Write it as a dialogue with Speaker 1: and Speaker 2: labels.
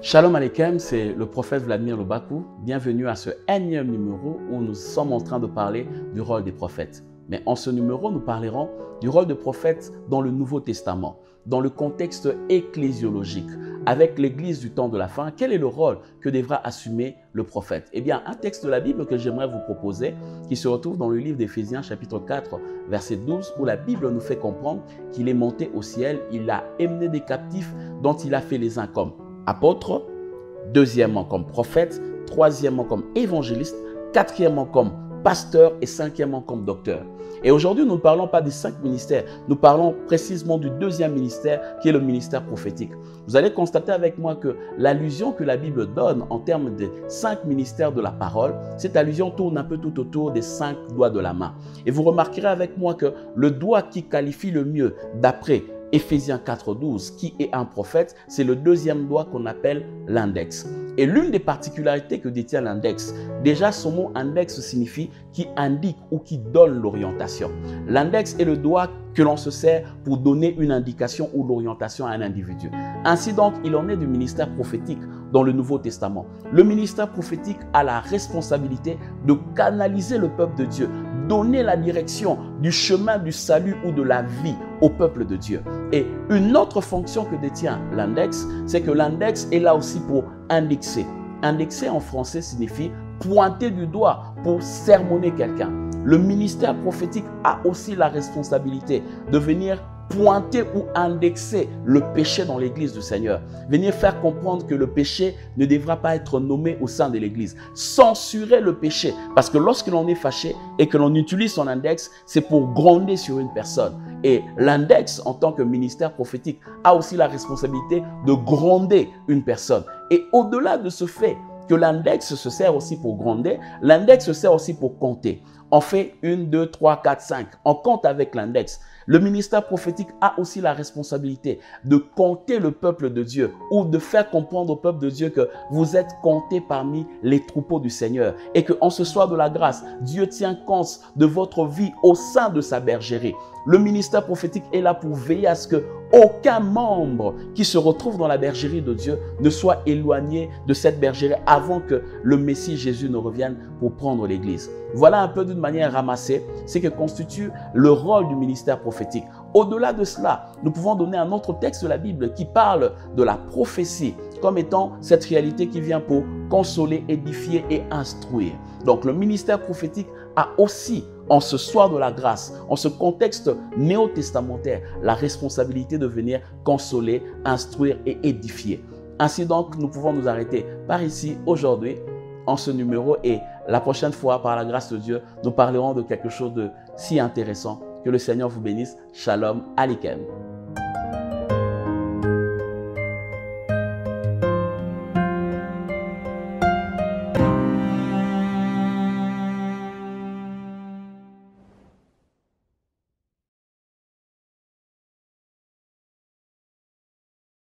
Speaker 1: Shalom Aleichem, c'est le prophète Vladimir Lobakou. Bienvenue à ce énième numéro où nous sommes en train de parler du rôle des prophètes. Mais en ce numéro, nous parlerons du rôle de prophète dans le Nouveau Testament, dans le contexte ecclésiologique, avec l'Église du temps de la fin. Quel est le rôle que devra assumer le prophète? Eh bien, un texte de la Bible que j'aimerais vous proposer, qui se retrouve dans le livre d'Éphésiens chapitre 4, verset 12, où la Bible nous fait comprendre qu'il est monté au ciel, il a emmené des captifs dont il a fait les uns comme apôtres, deuxièmement comme prophète, troisièmement comme évangéliste, quatrièmement comme pasteur et cinquièmement comme docteur. Et aujourd'hui, nous ne parlons pas des 5 ministères, nous parlons précisément du deuxième ministère qui est le ministère prophétique. Vous allez constater avec moi que l'allusion que la Bible donne en termes des 5 ministères de la parole, cette allusion tourne un peu tout autour des 5 doigts de la main. Et vous remarquerez avec moi que le doigt qui qualifie le mieux d'après Éphésiens 4.12, qui est un prophète, c'est le deuxième doigt qu'on appelle l'index. Et l'une des particularités que détient l'index, déjà son mot index signifie qui indique ou qui donne l'orientation. L'index est le doigt que l'on se sert pour donner une indication ou l'orientation à un individu. Ainsi donc, il en est du ministère prophétique dans le Nouveau Testament. Le ministère prophétique a la responsabilité de canaliser le peuple de Dieu, donner la direction du chemin du salut ou de la vie au peuple de Dieu. Et une autre fonction que détient l'index, c'est que l'index est là aussi pour indexer. Indexer en français signifie pointer du doigt pour sermonner quelqu'un. Le ministère prophétique a aussi la responsabilité de venir pointer ou indexer le péché dans l'église du Seigneur. Venir faire comprendre que le péché ne devra pas être nommé au sein de l'église. Censurer le péché. Parce que lorsque l'on est fâché et que l'on utilise son index, c'est pour gronder sur une personne. Et l'index, en tant que ministère prophétique, a aussi la responsabilité de gronder une personne. Et au-delà de ce fait que l'index se sert aussi pour gronder, l'index se sert aussi pour compter. On fait 1, 2, 3, 4, 5. On compte avec l'index. Le ministère prophétique a aussi la responsabilité de compter le peuple de Dieu ou de faire comprendre au peuple de Dieu que vous êtes comptés parmi les troupeaux du Seigneur et qu'en ce soir de la grâce, Dieu tient compte de votre vie au sein de sa bergerie. Le ministère prophétique est là pour veiller à ce que aucun membre qui se retrouve dans la bergerie de Dieu ne soit éloigné de cette bergerie avant que le Messie Jésus ne revienne pour prendre l'église. Voilà un peu d'une manière ramassée ce que constitue le rôle du ministère prophétique. Au-delà de cela, nous pouvons donner un autre texte de la Bible qui parle de la prophétie comme étant cette réalité qui vient pour consoler, édifier et instruire. Donc le ministère prophétique a aussi, en ce soir de la grâce, en ce contexte néo-testamentaire, la responsabilité de venir consoler, instruire et édifier. Ainsi donc, nous pouvons nous arrêter par ici aujourd'hui en ce numéro et la prochaine fois, par la grâce de Dieu, nous parlerons de quelque chose de si intéressant. Que le Seigneur vous bénisse. Shalom Aleichem.